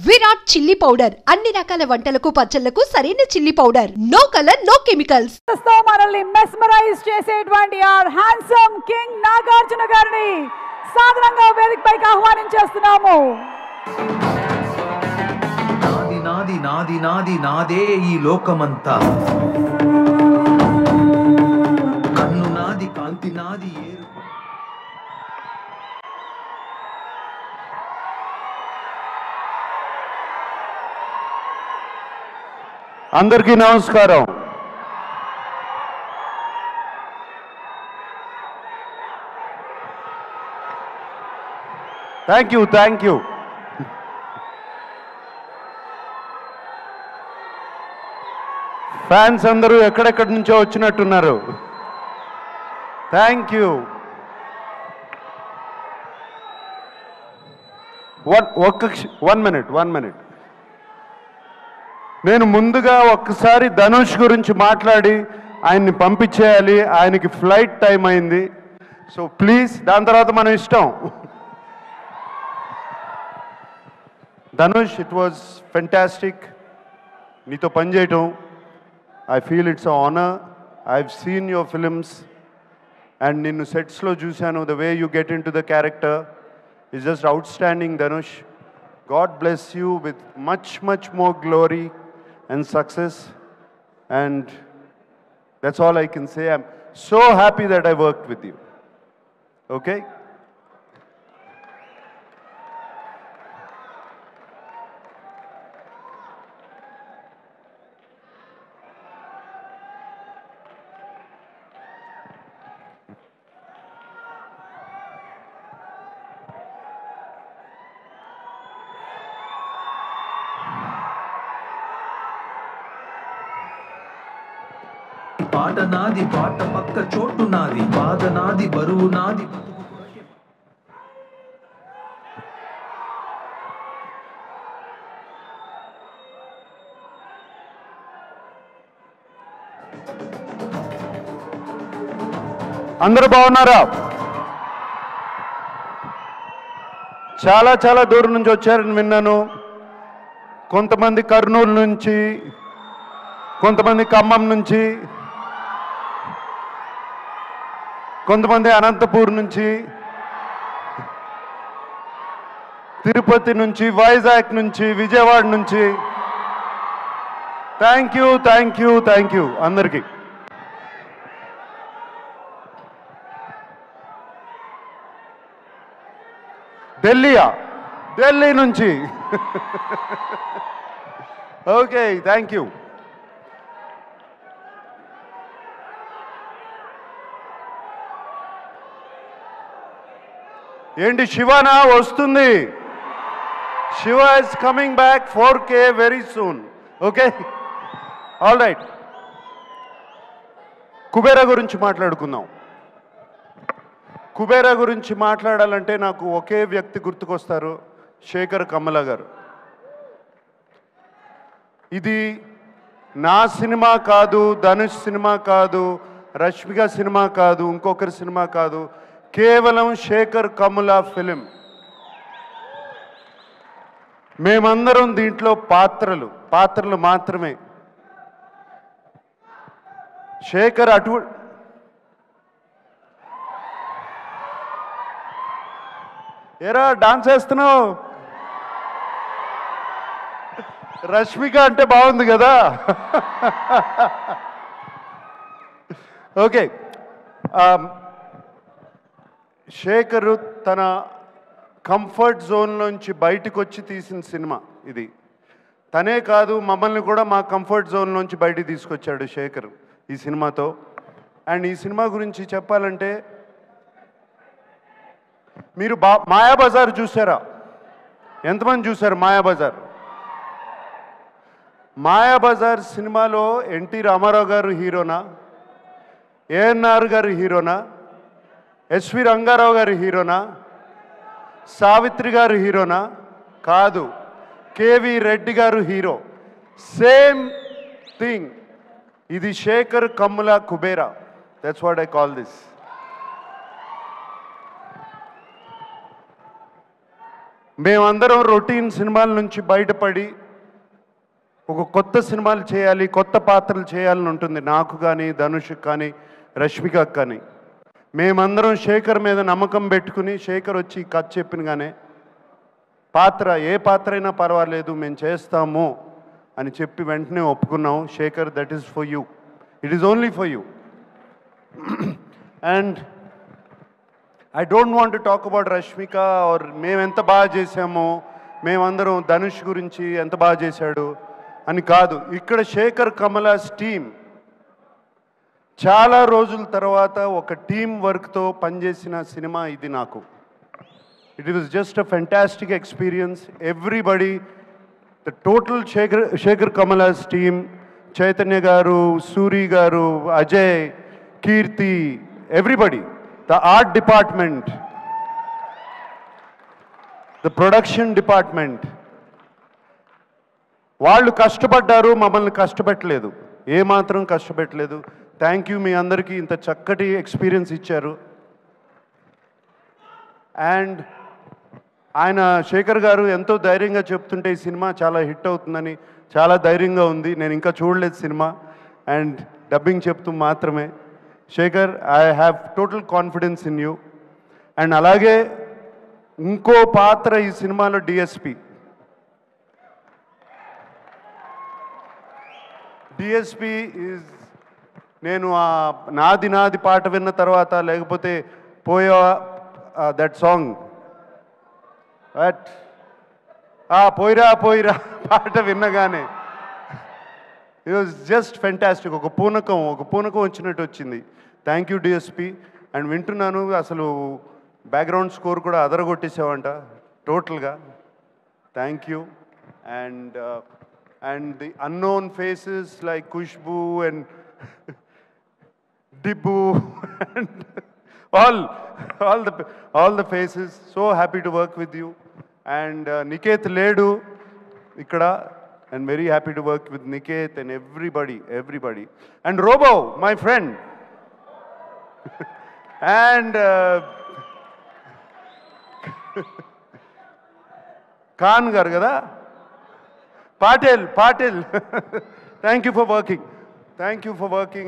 Virat chilli powder అన్ని రకాల వంటలకు పచ్చళ్లకు సరైన chilli powder. No colour no chemicals. మనల్ని మెస్మరైజ్ చేసేటువంటి ఆర్ హ్యాండ్సమ్ కింగ్ నాగార్జున గారిని సాధారణంగా వేదికపైకి ఆహ్వానించేస్తున్నాము. నాది నాది నాది నాది నాదే ఈ లోకమంతా, కన్ను నాది కాంతి నాది. అందరికీ నమస్కారం. Thank you. ఫ్యాన్స్ అందరూ ఎక్కడెక్కడి నుంచో వచ్చినట్టున్నారు. Thank you. One minute. నేను ముందుగా ఒక్కసారి ధనుష్ గురించి మాట్లాడి ఆయన్ని పంపించేయాలి. ఆయనకి ఫ్లైట్ టైం అయింది. సో ప్లీజ్, దాని తర్వాత మనం ఇష్టం. ధనుష్, ఇట్ వాజ్ ఫెంటాస్టిక్ నీతో పనిచేయటం. I feel it's honour. I have seen your films and నిన్ను సెట్స్లో చూశాను. The way you get into the character is just outstanding, Dhanush. God bless you with much more glory and success, and that's all I can say. I'm so happy that I worked with you. Okay? పాట నాది, పాట పక్క చోటు నాది, బాధ నాది, బరువు నాది. అందరూ బాగున్నారా? చాలా దూరం నుంచి వచ్చారని విన్నాను. కొంతమంది కర్నూలు నుంచి, కొంతమంది ఖమ్మం నుంచి, కొంతమంది అనంతపూర్ నుంచి, తిరుపతి నుంచి, వైజాగ్ నుంచి, విజయవాడ నుంచి. థ్యాంక్ యూ అందరికీ. ఢిల్లీ నుంచి. Okay, thank you. ఏంటి శివనా వస్తుంది? Shiva is coming back 4K very soon. Okay, all right. Kubera గురించి మాట్లాడుకుందాం. కుబేరా గురించి మాట్లాడాలంటే నాకు ఒకే వ్యక్తి గుర్తుకొస్తారు, శేఖర్ కమ్ముల గారు. ఇది నా సినిమా కాదు, ధనుష్ సినిమా కాదు, రష్మిక సినిమా కాదు, ఇంకొకరి సినిమా కాదు, కేవలం శేఖర్ కమ్ముల ఫిలిం. మేమందరం దీంట్లో పాత్రలు మాత్రమే. శేఖర్ ఏరా డాన్స్ వేస్తున్నావు? రష్మిక అంటే బాగుంది కదా. ఓకే, శేఖరు తన కంఫర్ట్ జోన్లోంచి బయటకు వచ్చి తీసిన సినిమా ఇది. తనే కాదు, మమ్మల్ని కూడా మా కంఫర్ట్ జోన్లోంచి బయటికి తీసుకొచ్చాడు శేఖర్ ఈ సినిమాతో. అండ్ ఈ సినిమా గురించి చెప్పాలంటే, మీరు మాయాబజార్ చూసారా? ఎంతమంది చూశారు మాయాబజార్? మాయాబజార్ సినిమాలో ఎన్టీ రామారావు గారు హీరోనా, ఏఎన్ఆర్ గారు హీరోనా, ఎస్వి రంగారావు గారు హీరోనా, సావిత్రి గారు హీరోనా? కాదు, కేవి రెడ్డి గారు హీరో. Same thing. ఇది Sekhar Kammula Kubera. That's what I call this. మేమందరం రొటీన్ సినిమాల నుంచి బయటపడి ఒక కొత్త సినిమాలు చేయాలి, కొత్త పాత్రలు చేయాలని ఉంటుంది నాకు కానీ, ధనుష్కి కానీ, రష్మికకి కానీ. మేమందరం శేఖర్ మీద నమ్మకం పెట్టుకుని శేఖర్ వచ్చి కథ చెప్పినగానే పాత్ర ఏ పాత్ర అయినా పర్వాలేదు మేము చేస్తాము అని చెప్పి వెంటనే ఒప్పుకున్నాం. Sekhar, that is for you, it is only for you. And I don't want to talk about Rashmika or మేము ఎంత బాగా చేసామో, మేమందరం ధనుష్ గురించి ఎంత బాగా చేశాడు అని కాదు. ఇక్కడ శేఖర్ కమలాస్ టీమ్ చాలా రోజుల తర్వాత ఒక టీం వర్క్తో పనిచేసిన సినిమా ఇది నాకు. It was just a fantastic experience. Everybody, the total Sekhar Kammula's team, Chaitanya garu, Suri garu, Ajay, Keerthi, everybody, the art department, the production department, వాళ్ళు కష్టపడ్డారు, మమ్మల్ని కష్టపెట్టలేదు, ఏమాత్రం కష్టపెట్టలేదు. థ్యాంక్ యూ, మీ అందరికీ ఇంత చక్కటి ఎక్స్పీరియన్స్ ఇచ్చారు. అండ్ ఆయన శేఖర్ గారు ఎంతో ధైర్యంగా చెప్తుంటే ఈ సినిమా చాలా హిట్ అవుతుందని చాలా ధైర్యంగా ఉంది. నేను ఇంకా చూడలేదు సినిమా, అండ్ డబ్బింగ్ చెప్తూ మాత్రమే. Shekhar, I have total confidence in you. And అలాగే ఇంకో పాత్ర ఈ సినిమాలో డిఎస్పి. డిఎస్పి ఈజ్, నేను ఆ నాది నాది పాట విన్న తర్వాత, లేకపోతే పోయా దట్ సాంగ్, బట్ పోయిరా పోయిరా పాట విన్నగానే ఇట్ వాజ్ జస్ట్ ఫెంటాస్టిక్. ఒక పూనకం వచ్చినట్టు వచ్చింది. Thank you DSP. అండ్ వింటున్నాను అసలు బ్యాక్గ్రౌండ్ స్కోర్ కూడా అదరగొట్టేసావంట టోటల్గా. Thank you. And the unknown faces like Khushbu and Dibbu and all the faces, so happy to work with you. And Niket లేడు ఇక్కడ, and very happy to work with Niket and everybody. And Robo, my friend. And Khan garu kada, Patil. Thank you for working.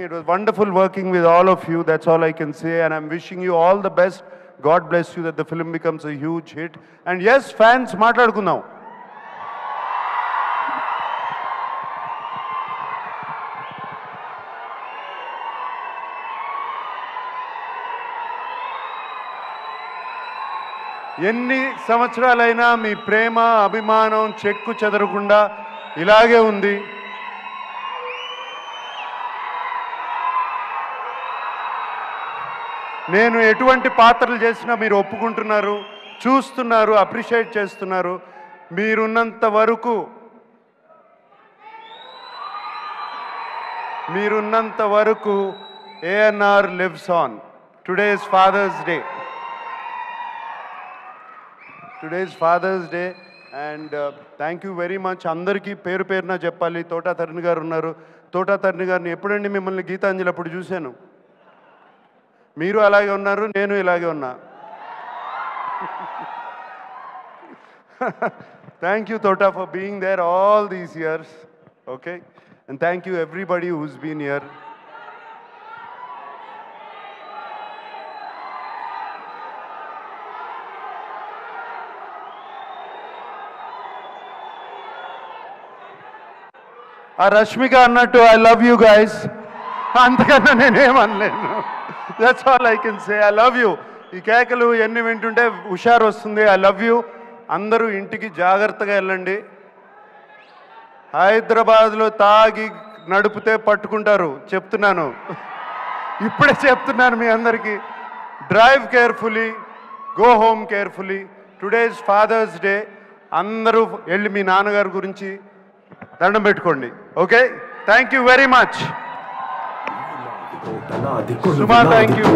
It was wonderful working with all of you. That's all I can say. And I'm wishing you all the best. God bless you, that the film becomes a huge hit. And yes, fans, మాట్లాడుకుందాం. ఎన్ని సంవత్సరాలైనా మీ ప్రేమ, అభిమానం చెక్కు చెదరకుండా ఇలాగే ఉంది. నేను ఎటువంటి పాత్రలు చేసినా మీరు ఒప్పుకుంటున్నారు, చూస్తున్నారు, అప్రిషియేట్ చేస్తున్నారు. మీరున్నంత వరకు ANR lives on. Today is Father's Day. And thank you very much. అందరికీ పేరు పేరున చెప్పాలి. తోటా తరుణ్ గారు ఉన్నారు. తోటా తరుణ్ గారిని ఎప్పుడండి మిమ్మల్ని గీతాంజలి అప్పుడు చూశాను. మీరు అలాగే ఉన్నారు, నేను ఇలాగే ఉన్నా. Thank you, Tota, for being there all these years. Okay? And thank you everybody who's been here. Rashmika annattu, I love you guys. అంతకన్నా నేనేమనలేను. That's all I can say. I love you. ఈ కేకలు ఎన్ని వింటుంటే హుషారు వస్తుంది. I love you. అందరూ ఇంటికి జాగ్రత్తగా వెళ్ళండి. హైదరాబాద్లో తాగి నడిపితే పట్టుకుంటారు, చెప్తున్నాను. ఇప్పుడే చెప్తున్నాను మీ అందరికీ. Drive carefully, go home carefully. Today is father's day. అందరూ వెళ్ళి మీ నాన్నగారి గురించి దండం పెట్టుకోండి. Okay, thank you very much. Suma, thank you.